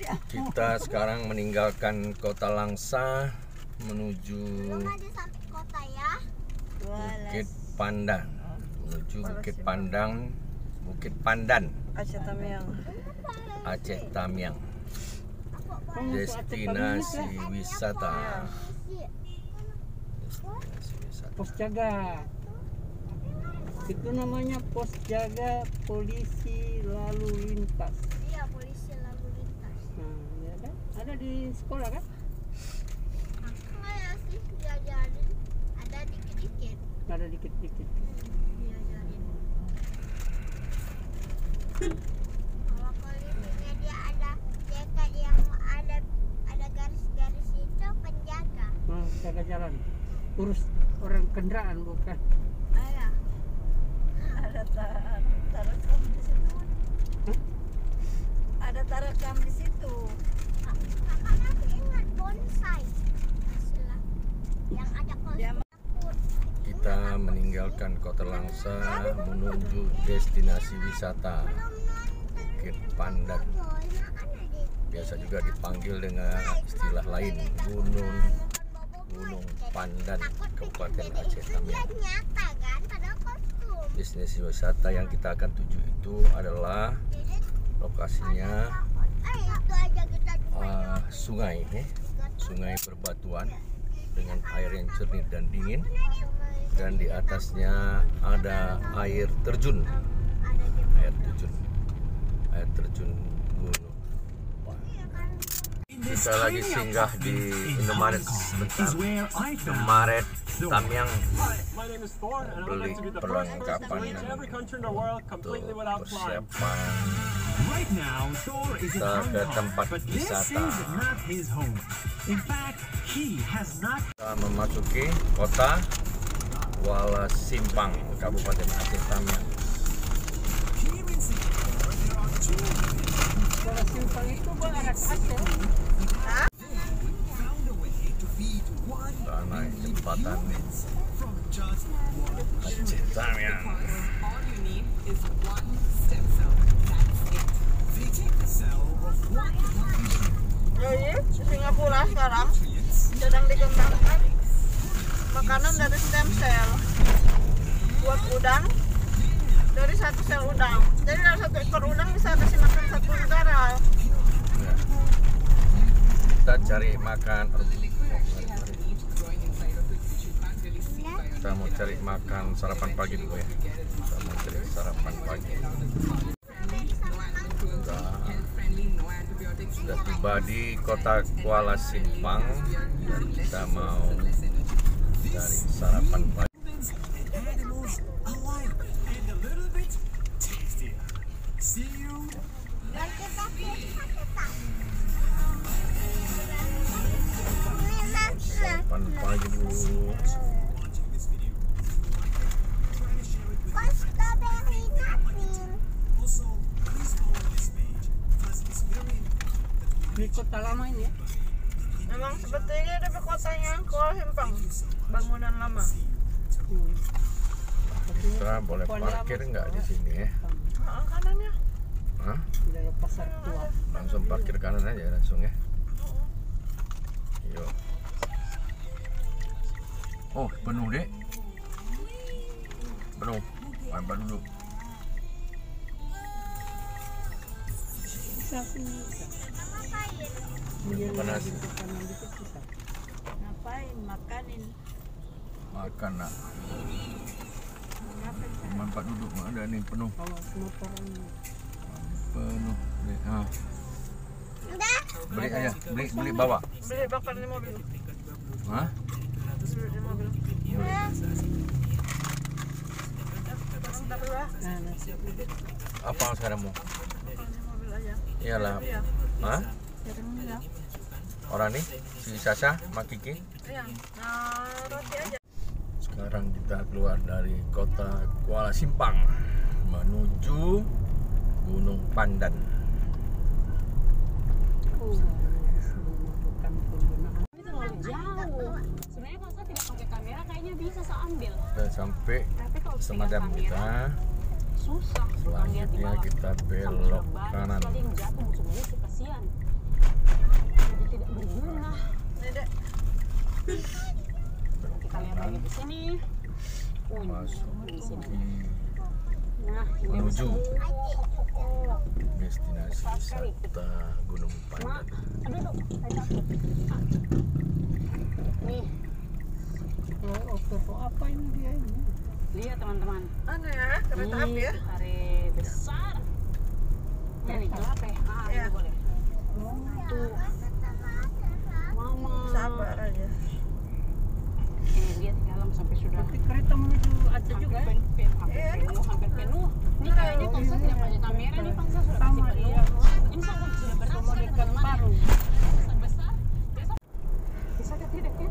Kita sekarang meninggalkan Kota Langsa menuju kota ya. Bukit Pandan. Menuju Bukit Pandan, Bukit Pandan, Aceh Tamiang. Aceh Tamiang. Destinasi wisata. Pos jaga. Itu namanya pos jaga polisi lalu lintas. Iya, polisi lalu lintas. Nah, ya kan? Ada di sekolah kan? Enggak ya sih, diajarin. Ada dikit-dikit. Ada dikit-dikit. Diajarin. Kalau polisinya dia ada jaga yang ada garis-garis itu penjaga. Nah, jaga jalan. Urus orang kendaraan bukan. Ayah. Ada tarekam di situ. Ada tarekam di situ. Kakak aku ingat bonsai. Istilah yang ada kostum. Kita meninggalkan Kota Langsa menuju destinasi wisata Bukit Pandan. Biasa juga dipanggil dengan istilah lain Gunung Pandan, Kabupaten Aceh Tamiang. Nyata kan pada kostum. Destinasi wisata yang kita akan tuju itu adalah lokasinya Itu aja kita sungai, sungai berbatuan dengan air yang jernih dan dingin, dan di atasnya ada air terjun gunung. Kita lagi singgah di Indomaret sebentar. Indomaret Tamiang beli perlengkapan untuk persiapan kita ke tempat wisata. Kita memasuki kota Kuala Simpang, Kabupaten Aceh Tamiang. Kuala Simpang itu barat Aceh. Kita naik jembatan Aceh Tamiang. Jadi Singapura sekarang sedang dikembangkan makanan dari stem cell. Buat udang dari satu sel udang. Jadi dalam satu ekor udang bisa kasih makan satu negara. Ya. Kita cari makan. Kita mau cari makan sarapan pagi dulu ya. Kita mau cari sarapan pagi. Sudah tiba di kota Kuala Simpang dan kita mau cari sarapan pagi. Sarapan pagi dulu. strawberry nothing. Ini kota lama ini ya. Memang seperti ini tapi kotanya Kuala Simpang, bangunan lama. Kita boleh parkir nggak di sini ya? Kanannya. Hah? Dari pasar tua. Langsung parkir kanan aja langsung ya. Yuk. Oh, penuh dek. Penuh. Lempar dulu. Bisa sini. Panas. Ngapain? Makanin. Makan nak. Manfaat duduk ada nih penuh. Kalau motoran Penuh. Dek. Ha. Udah. Beli aja. Beli bawa. Beli bakar di mobil. Hah? Beli di mobil. Apa sekarang mau? Di mobil aja. Iyalah. Iya. Hah? Iya. Orang nih, si Sasa, Mak Kiki. Iya. Nah, roti aja. Sekarang kita keluar dari kota Kuala Simpang menuju Gunung Pandan. bukan penggunaan. Itu terlalu jauh. Sebenarnya kalau saya tidak pakai kamera kayaknya bisa saya ambil. Kita sampai Tapi kalau Semadam pegang kita. kamera, susah. Lihat di Selanjutnya bawah. kita Sampai belok banyak kanan. sekali yang jatuh musuh-musuh kasihan. lagi di sini. masuk Di sini. di Nah, ini menuju Oh, destinasi wisata Gunung Pandan. aduh, saya takut. Nih, Kereta apa ini dia ini? lihat teman-teman. Anu ya, kereta api ya. Hari besar. Ini gelap ya? Iya. Ini boleh. Tuh, mama. Sabar aja. Ini dia di dalam sampai sudah Tapi kereta menuju Aceh juga ya? hampir penuh. Ini kayaknya Pangsa tidak pakai kamera nih, Pangsa sudah kasih Sama penuh. dia. Ini sangat sudah berat Mau sekali, dekat teman-teman. paru. Besar-besar. Bisa ke tidak ya?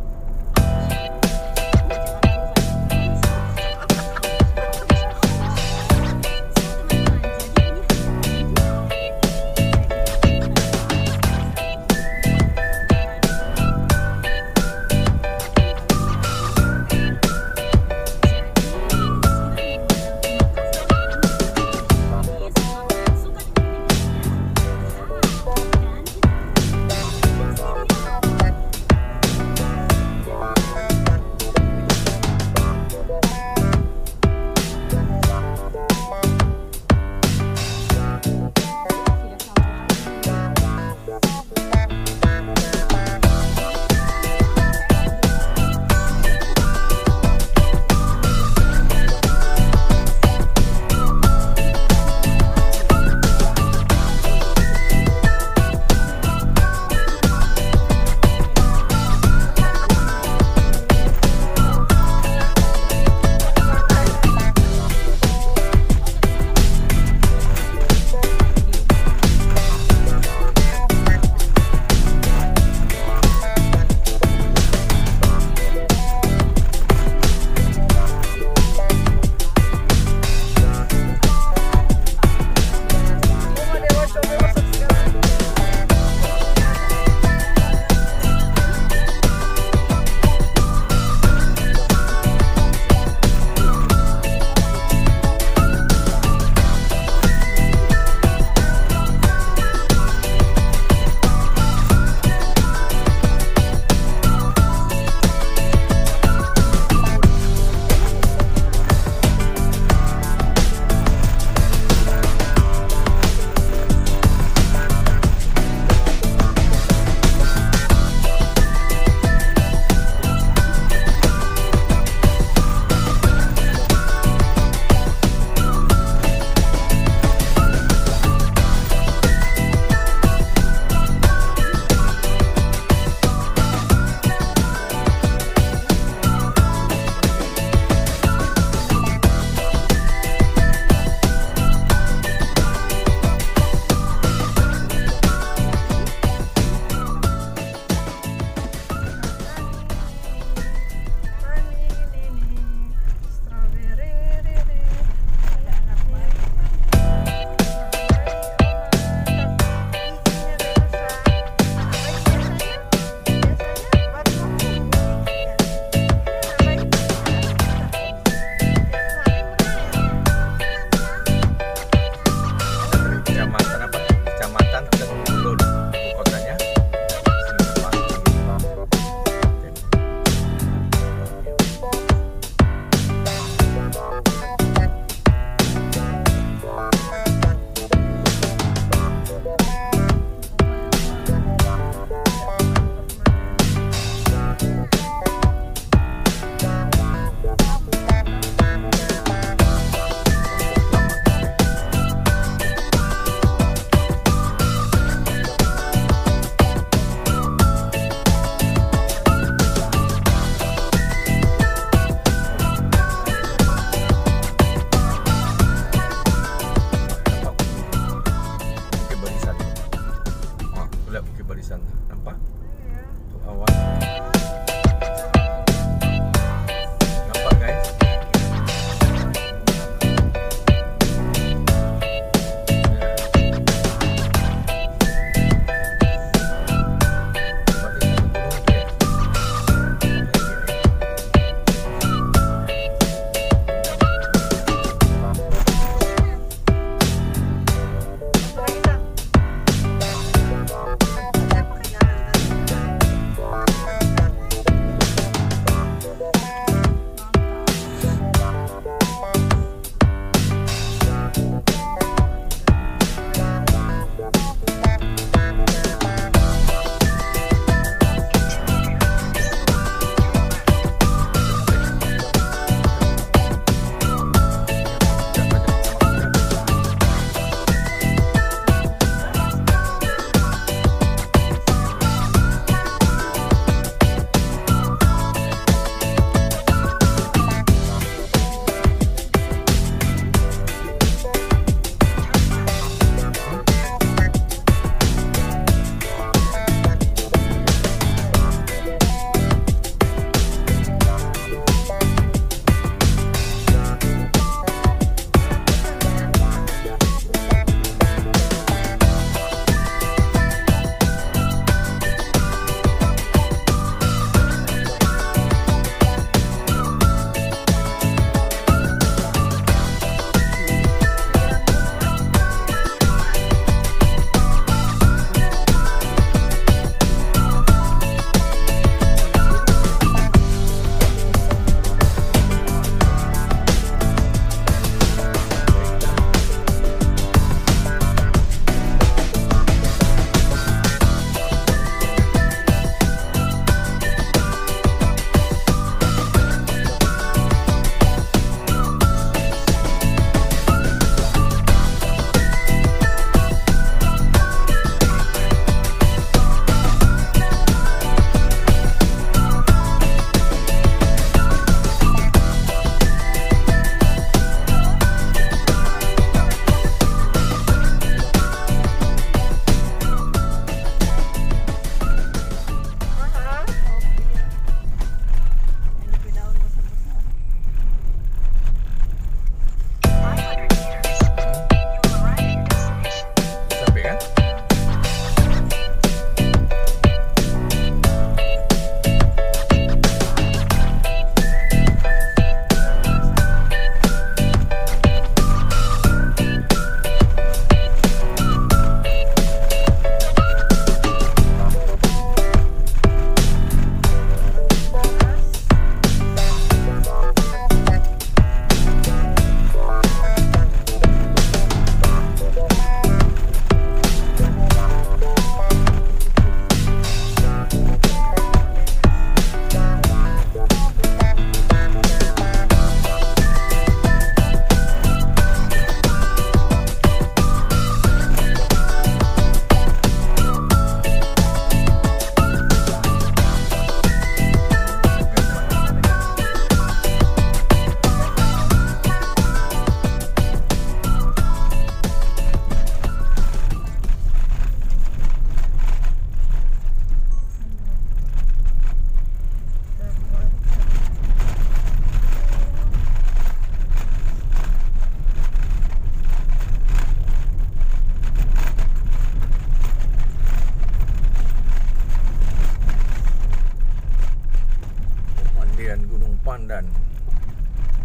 Pandan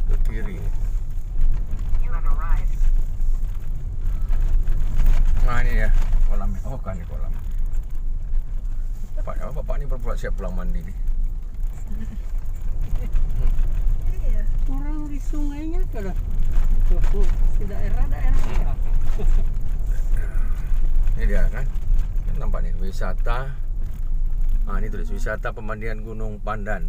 ke kiri. Nah ini ya kolam. Oh kan ini kolam. Bapak ini berbuat siap pulang mandi nih. Iya. Orang di sungainya kada. Tuh, di daerah-daerah ya. Ini dia kan. Nampak nih wisata. Ah ini tulis wisata pemandian Gunung Pandan.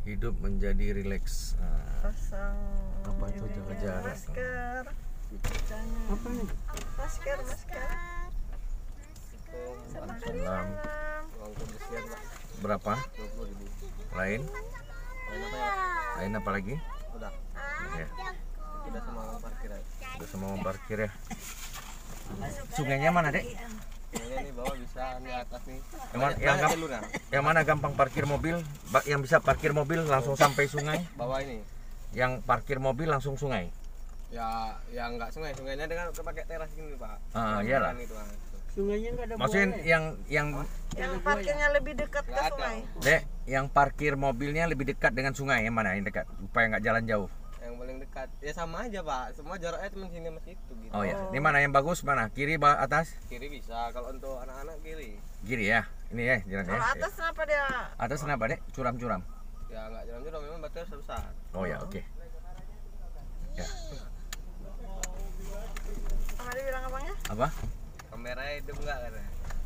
Hidup menjadi rileks. Pasang Apa itu ininya, jaga jarak? masker. Apa nih? Masker. Salam. Berapa? Lain? Lain apa lagi? Udah. Ya. Udah sama orang parkir aja. Udah semua parkir ya. Sungainya mana, Dek? Ini nih bawah bisa di atas nih. Yang mana gampang parkir mobil? Yang bisa parkir mobil langsung sampai sungai? Bawah ini. Yang parkir mobil langsung sungai? Ya, yang enggak sungai. Sungainya dengan pakai teras gini, Pak. Ah, iyalah. Itu, Sungainya nggak ada Maksudnya buaya. yang Yang parkirnya lebih dekat ke Nggak ada. sungai. Dek, yang parkir mobilnya lebih dekat dengan sungai, yang mana yang dekat? Supaya nggak jalan jauh. yang paling dekat. Ya sama aja, Pak. Semua jaraknya cuma sini sama situ gitu. Oh ya, ini mana yang bagus mana? Kiri, atas? Kiri bisa. Kalau untuk anak-anak kiri. Kiri ya. Ini ya jalan ya. Kalau atas kenapa dia? Atas kenapa, Dek? Curam-curam. Ya enggak jalan-jalan memang batunya besar. Oh ya, oke. Ya. Sama dia bilang abangnya? Apa? Kameranya hidup enggak kan?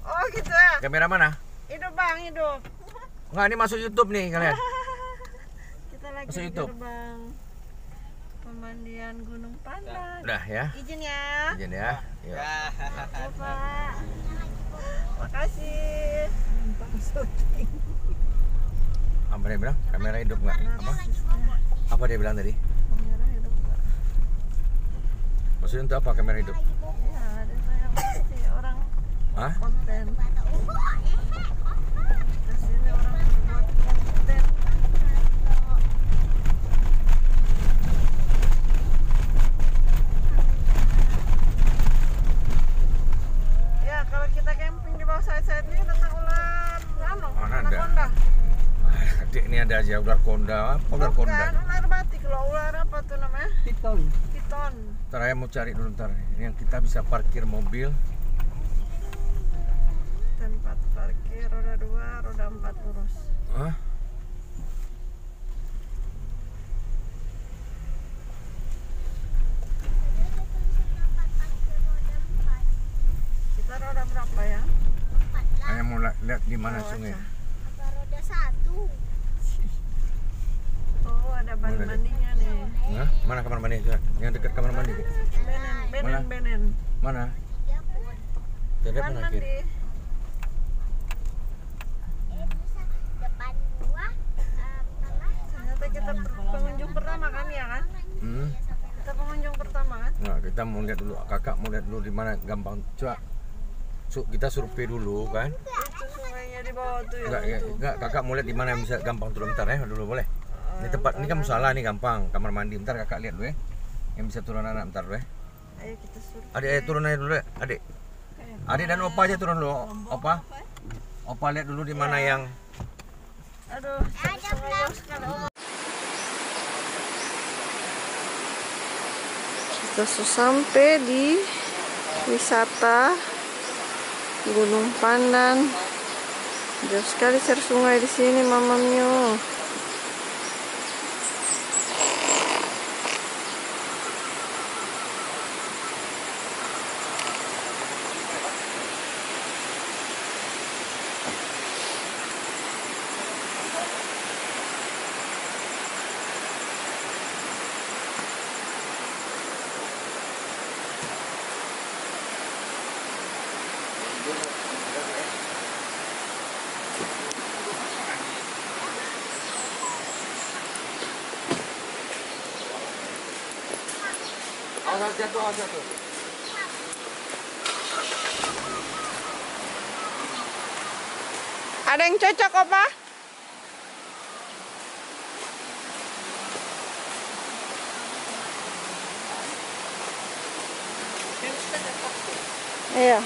Oh gitu ya. Kamera mana? Hidup bang, hidup. Enggak, ini masuk YouTube nih kalian. Kita lagi Masuk di YouTube. gerbang pemandian Gunung Pandan. Udah ya. Izin ya. Izin ya. Yuk. Ya. Bapak. Makasih. Apa dia bilang? Kamera hidup nggak? Apa? Apa dia bilang tadi? Kamera hidup nggak? Maksudnya untuk apa kamera hidup? Ya, ada saya masih orang Hah? konten. Kesini orang buat konten. Ya, kalau kita camping di bawah sayap-sayap ini datang ular anu, Mana ada? anaconda. Adik ini ada aja ular konda. Apa ular konda? Bukan, ular batik loh, ular apa tuh namanya? Piton. Piton. Ntar saya mau cari dulu ntar. Yang kita bisa parkir mobil. Tempat parkir roda 2, roda 4 lurus. Hah? Kita roda berapa ya? Saya mau lihat di mana sungai. Apa roda 1? Oh, ada ban Mana, Dek? mandinya nih. Hah? Mana kamar mandi? Yang dekat kamar mandi. Dek? Mana? Benen. Mana? Tidak Ban pernah kiri. mandi. Bisa depan gua tengah Ternyata kita pengunjung pertama kan ya kan? Hmm? Kita pengunjung pertama kan? Nah, kita mau lihat dulu. Kakak mau lihat dulu di mana gampang. Coba. Kita survei dulu kan? Itu sungainya di bawah tuh ya. Enggak, kakak mau lihat di mana yang bisa gampang turun bentar ya dulu boleh. Ini tempat ini kan musola nih gampang, kamar mandi bentar kakak lihat dulu ya. Yang bisa turun anak bentar dulu ya. Ayo kita survei. Adik turun aja dulu ya, adik. Adik dan opa aja turun dulu. Opa. Opa lihat dulu di mana yang Aduh, sungai jauh sekali. Kita sampai di wisata Gunung Pandan. Jauh sekali cari sungai di sini, Mama Mio. jatuh. Ada yang cocok apa? Iya.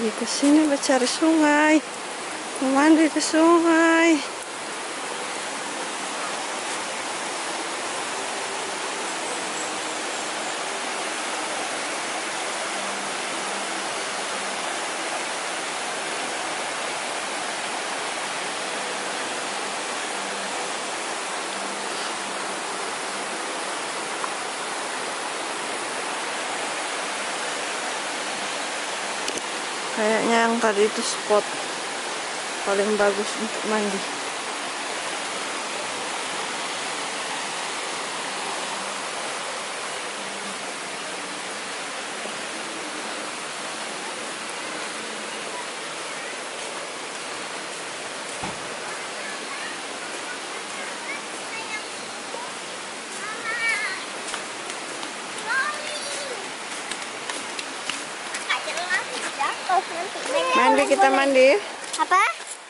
Pergi ke sini mencari sungai, mandi di sungai. Kayaknya yang tadi itu spot paling bagus untuk mandi. Mandi, kita mandi. Apa?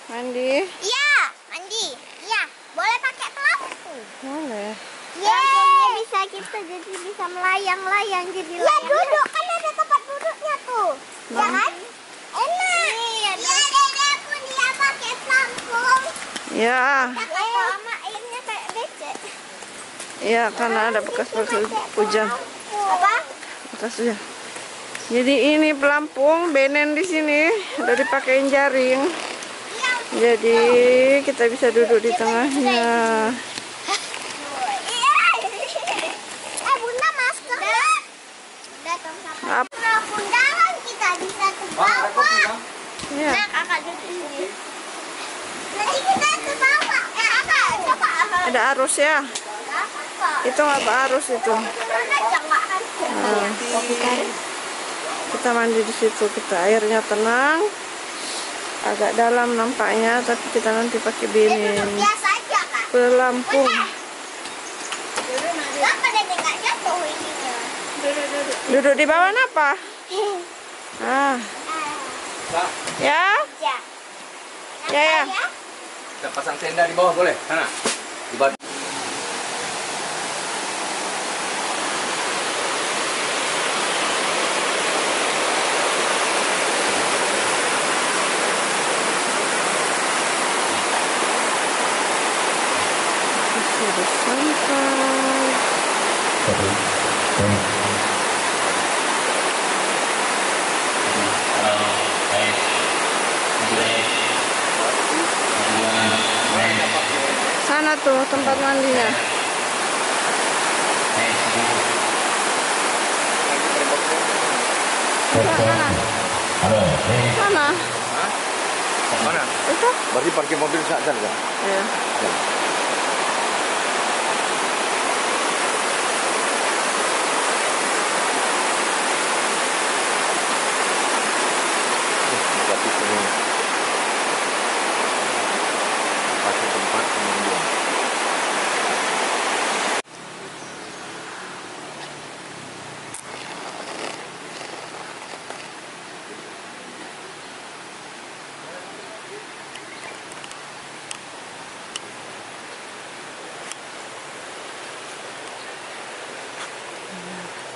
Mandi. Iya, mandi. Iya, boleh pakai pelampung. Boleh. Pelampungnya bisa kita jadi bisa melayang-layang jadi layang. Ya duduk, kan ada tempat duduknya tuh. Ya kan? Enak. Iya, Dede pun dia pakai pelampung. Ya. Kata mama airnya kayak becek. Iya, karena ada bekas-bekas hujan. Apa? Bekas hujan. Jadi ini pelampung benen di sini udah dipakein jaring. Jadi kita bisa duduk di tengahnya. Bunda masker. Apa? Undangan kita bisa ke bawah. Iya. Nah, kakak duduk sini. Nanti kita ke bawah. Kakak, coba. Ada arus ya. Itu nggak arus itu. Nah, kita mandi di situ, kita airnya tenang, agak dalam nampaknya, tapi kita nanti pakai benin Biasa aja, Kak. pelampung. Kenapa Dede nggak jatuh ininya? Duduk di bawah apa? Ah, ya, Ya. ya. Kita pasang tenda di bawah boleh? Sana. Di bawah. Sudah sampai. Sana tuh tempat mandinya. Mana? Mana? Mana? Itu? Berarti parkir mobil saat kan? Ya. Berarti sini. Pasti tempat pemandian.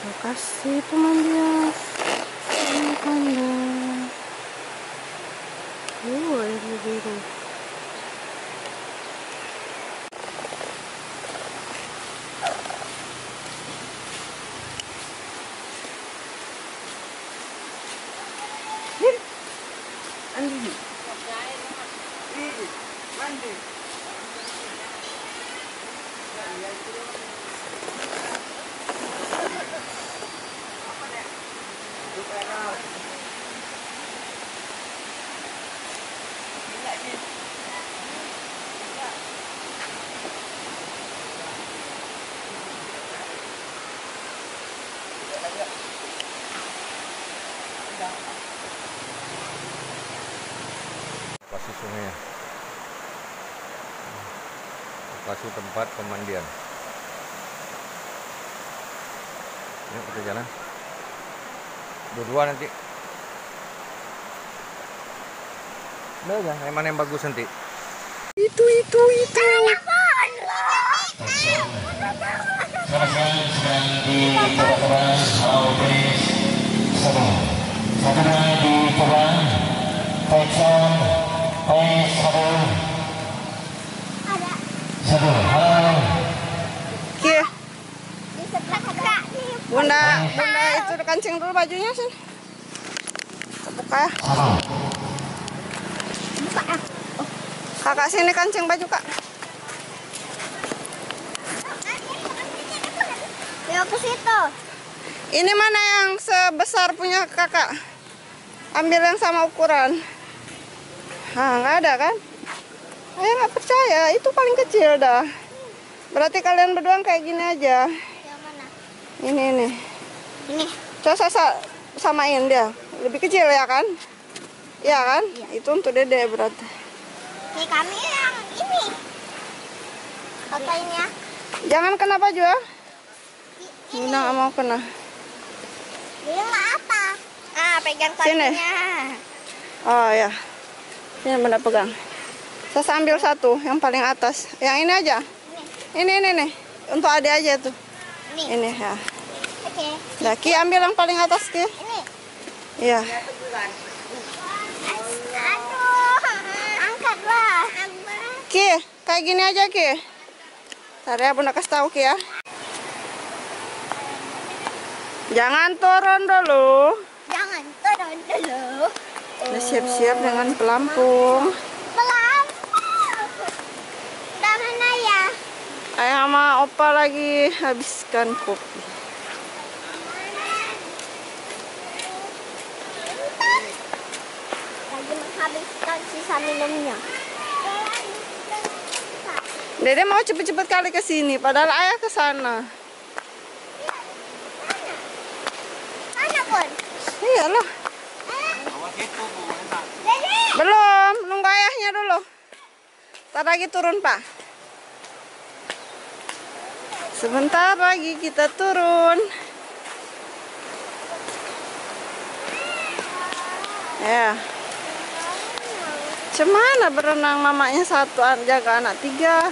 Lokasi pemandian Panda. Airnya biru. Andi. Mandi. Lokasi sungai. Lokasi tempat pemandian. Yuk kita jalan. Berdua nanti. Udah, yang mana yang bagus nanti? Itu. Silakan sedang di keras, segera diserang Texan seru Ada Ki, di sebelah kakak nih. Bunda itu kancing dulu bajunya sih. Buka ya. Buka ya. Kakak sini kancing baju kak. Yuk ke situ. Ini mana yang sebesar punya kakak? Ambil yang sama ukuran. Nah, nggak ada kan? Saya nggak percaya, itu paling kecil dah. Berarti kalian berdua kayak gini aja. Yang mana? Ini. Ini. Coba samain dia. Lebih kecil ya kan? Iya kan? Itu untuk dede berarti. Nih kami yang ini. Fotoin ya. Jangan kena baju ya. Ini. Nggak mau kena. Ini nggak apa? Ah, pegang Sini. talinya. Oh ya. Ini Bunda pegang. Saya ambil satu yang paling atas. Yang ini aja. Ini nih. Untuk adik aja tuh. Ini. Ini ya. Oke. Nah, Ki ambil yang paling atas Ki. Ini. Iya. Aduh, angkatlah. Ki, kayak gini aja Ki. Ntar ya Bunda kasih tahu Ki ya. Jangan turun dulu. Jangan turun dulu. Udah siap-siap dengan pelampung. Pelan. Udah mana ya? Ayah sama Opa lagi habiskan kopi. Lagi menghabiskan sisa minumnya. Dede mau cepet-cepet kali ke sini, padahal ayah ke sana. Mana pun? Iyalah. Dede. Belum, nunggu ayahnya dulu. Ntar lagi turun, Pak. Sebentar lagi kita turun. Ya. Cemana berenang mamanya satu, jaga anak tiga.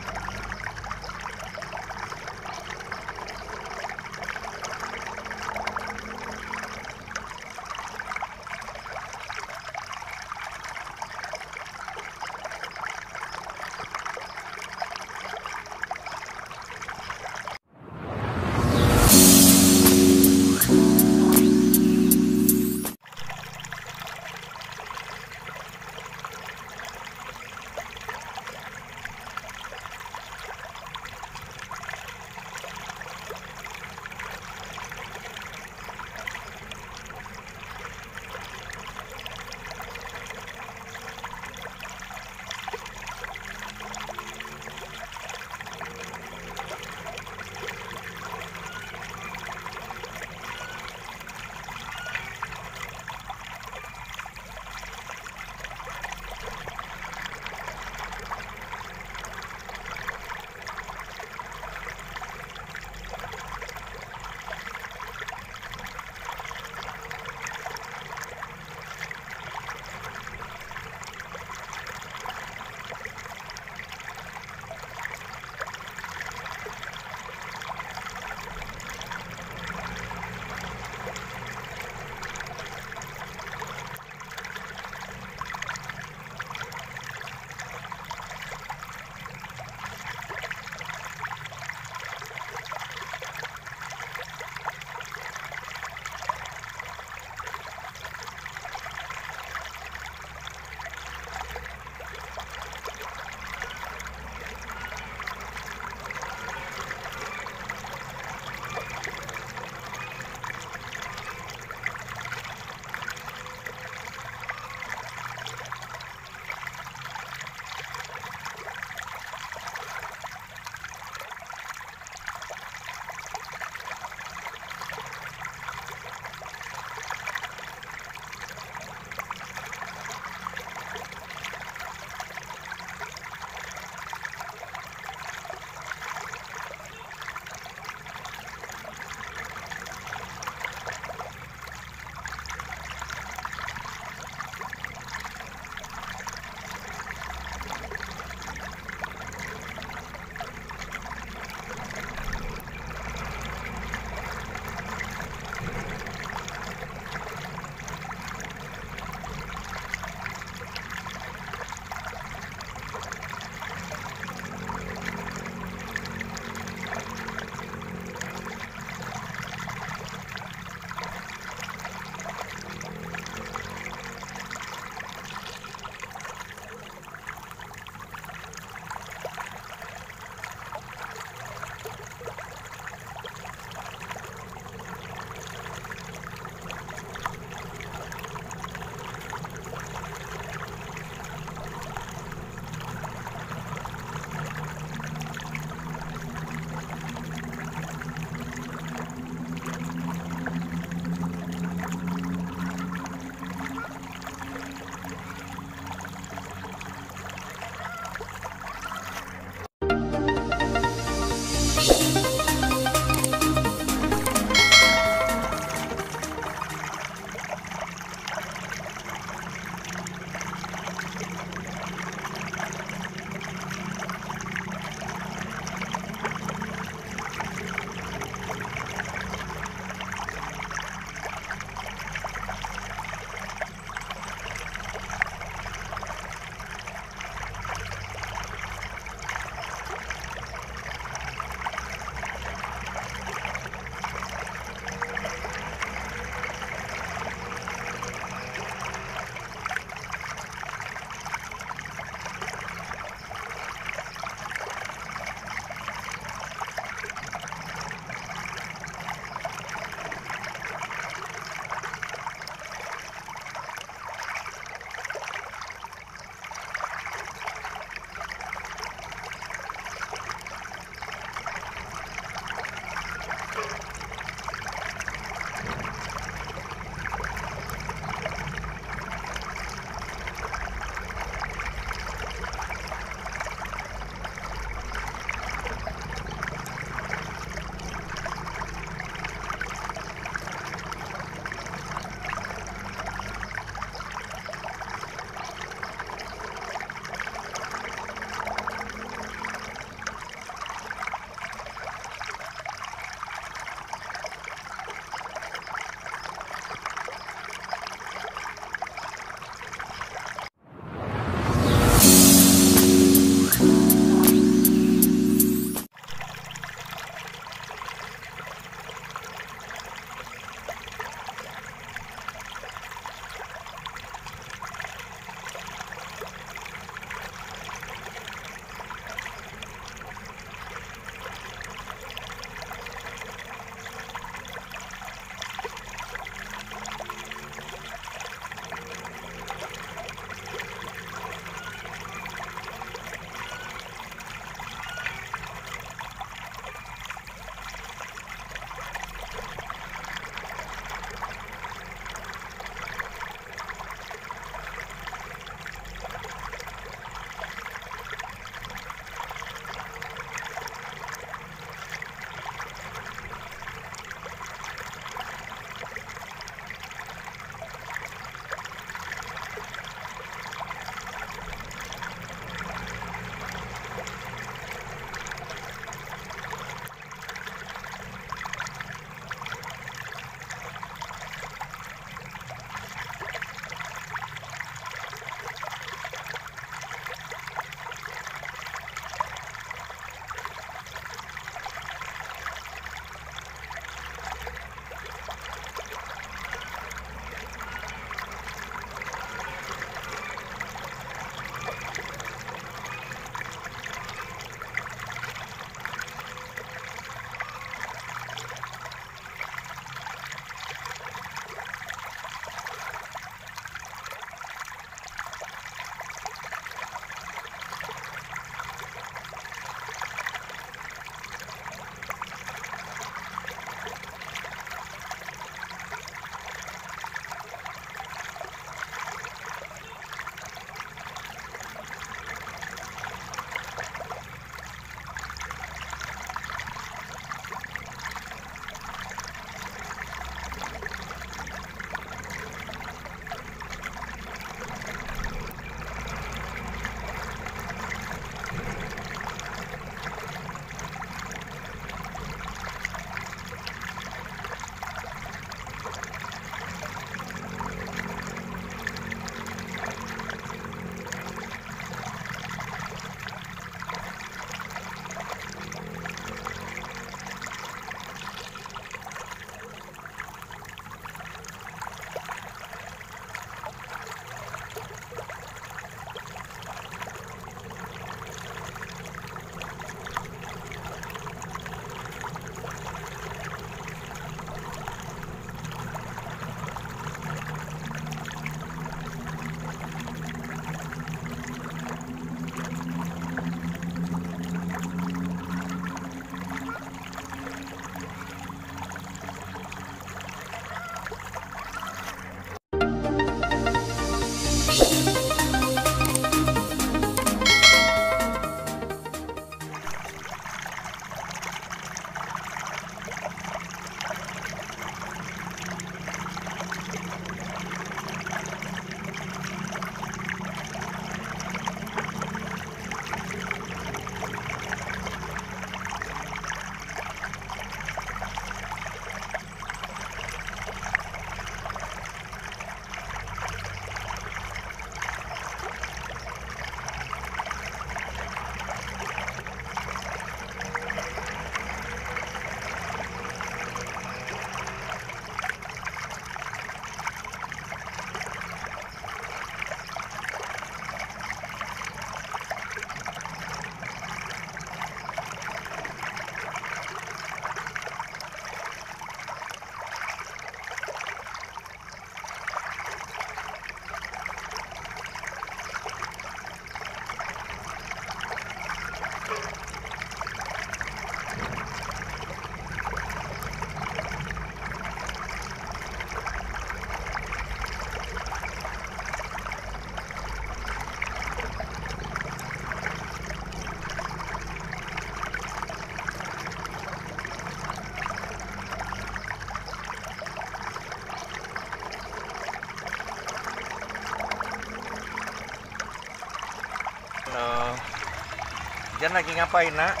Jan lagi ngapain, Nak?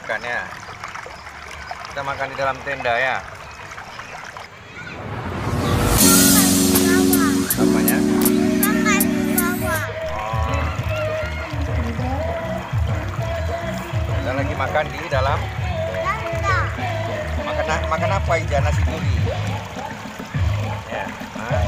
Makan ya. Kita makan di dalam tenda ya. Apanya? Makan di bawah. Oh. Kita lagi makan di dalam. Makan apa Ija? Nasi gurih. Ya. Hah?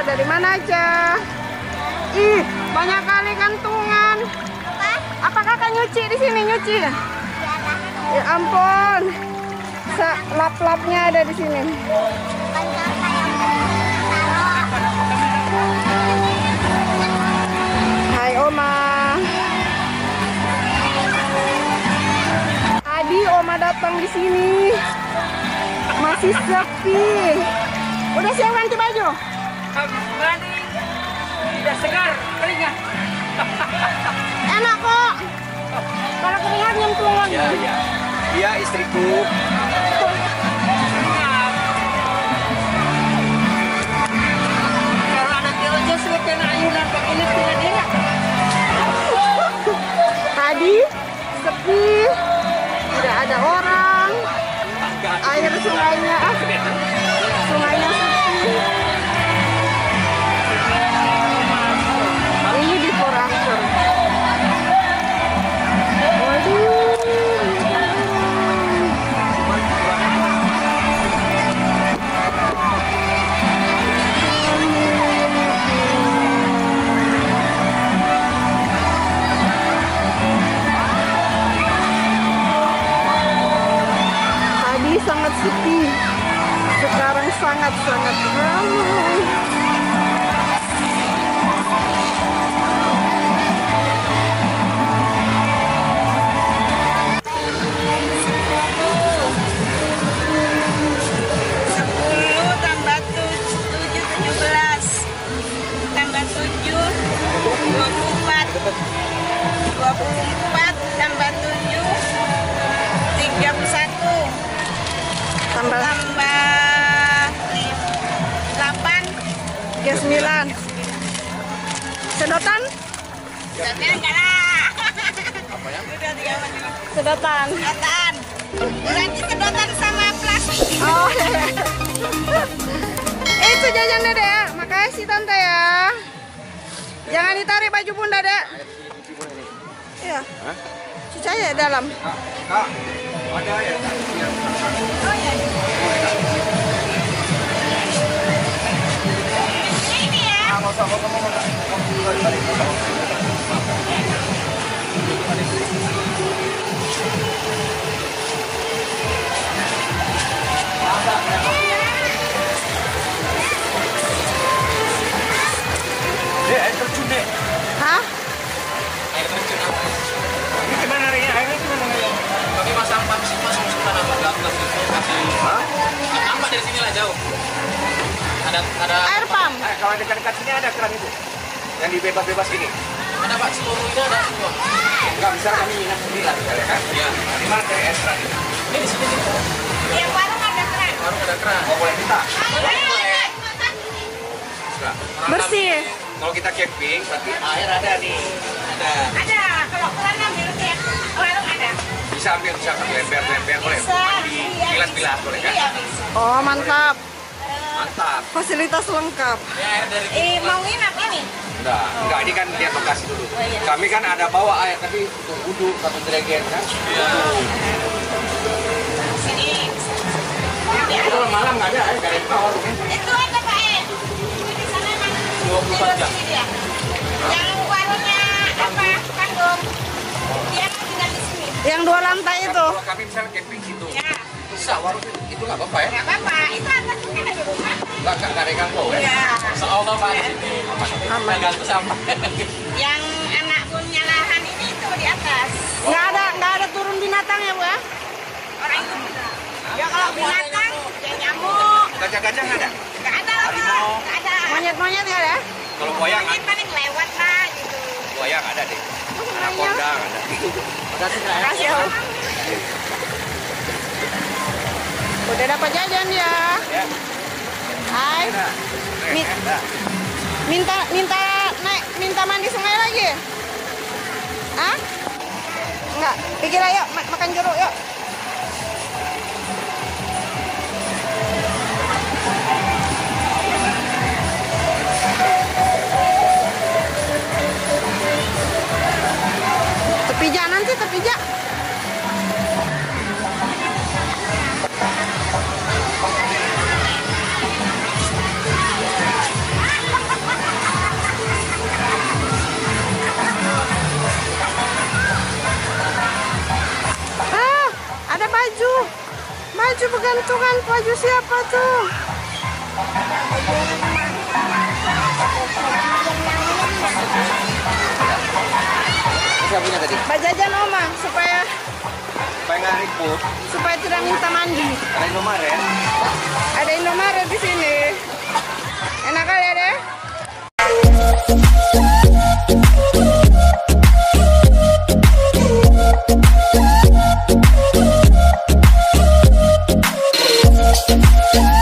Dari mana aja? Ih, banyak kali kantungan. Apa kakak nyuci di sini nyuci? Ya ampun, lap-lapnya ada di sini. Hai Oma. Tadi Oma datang di sini, masih sepi. Udah siap ganti baju? Mandi tidak segar, keringat. Enak kok. Kalau keringat nyemplung lagi. Iya, iya. Iya, istriku. Kalau anak ojo suka kena ayunan pakai lift tidak dia. Tadi sepi, tidak ada orang. Air sungainya sepi. Ini di Forangsur. Waduh. Tadi sangat sepi. Sekarang sangat-sangat ramai. Tambah 8 9 sedotan sedotan Berarti sedotan sama plastik. oh itu jajan Dede ya. Makasih tante ya, jangan ditarik baju bunda Dek. Iya, cuci aja dalam. Kak, ada ya? Oh iya. Ini ya. Air terjun deh. Hah? Air terjun apa? Ini gimana airnya? Airnya gimana? Tapi masang pump sih masuk suka nambah 12 gitu kasih. Hah? Nambah dari sini lah jauh. Ada Air pump. Kalau dekat-dekat sini ada keran itu. Yang dibebas-bebas ini. ada Pak seluruh ini ada semua. Enggak bisa kami ingat sendiri lah, ya kan? Iya. Di mana dari air keran ini? Ini di sini. Yang warung ada keran. Baru ada keran. Oh, boleh kita? Boleh. Enggak. Bersih. Kalau kita camping, berarti air ada nih. Ada. Ada. Kalau keran ambil ya. Warung ada. Bisa ambil, bisa ambil lember-lember, boleh. Bisa. Bilas-bilas, boleh kan? Iya bisa. Oh mantap, Mantap. fasilitas lengkap. Ini air dari Mau nginap ini? Enggak, ini kan lihat lokasi dulu. Kami kan ada bawa air, tapi untuk wudhu atau jerigen kan. Sini. Itu malam nggak ada air, nggak ada di bawah tuh kan. Itu ada Pak di sana kan. 24 jam. Sini dia. Yang warungnya apa? Yang 2 lantai itu. Kalau kami misalnya camping situ, bisa warung itu nggak apa-apa ya? Nggak apa-apa, itu atasnya ada rumah. Nggak ada ganggu ya? Iya. Seolah Pak di sini nggak ganggu sama. Yang anak punya lahan ini tuh di atas. Nggak ada turun binatang ya Bu ya? Orang itu. Ya kalau binatang, ya nyamuk. Gajah-gajah nggak ada? Nggak ada apa? Nggak ada. Monyet-monyet nggak ada? Kalau buaya Monyet paling lewat lah gitu. buaya nggak ada deh. Anaconda nggak ada. Makasih ya. Udah dapat jajan ya. Ya. Hai. Minta mandi sungai lagi. Hah? Enggak. Pergi lah yuk, makan jeruk yuk. Tepijak nanti tepijak. Ada baju bergantungan, baju siapa tuh? Siapa punya tadi? Bajajan Oma supaya Nggak ribut. supaya tidak minta mandi. Ada Indomaret. Ada Indomaret di sini. Enak kali ya deh. Thank you.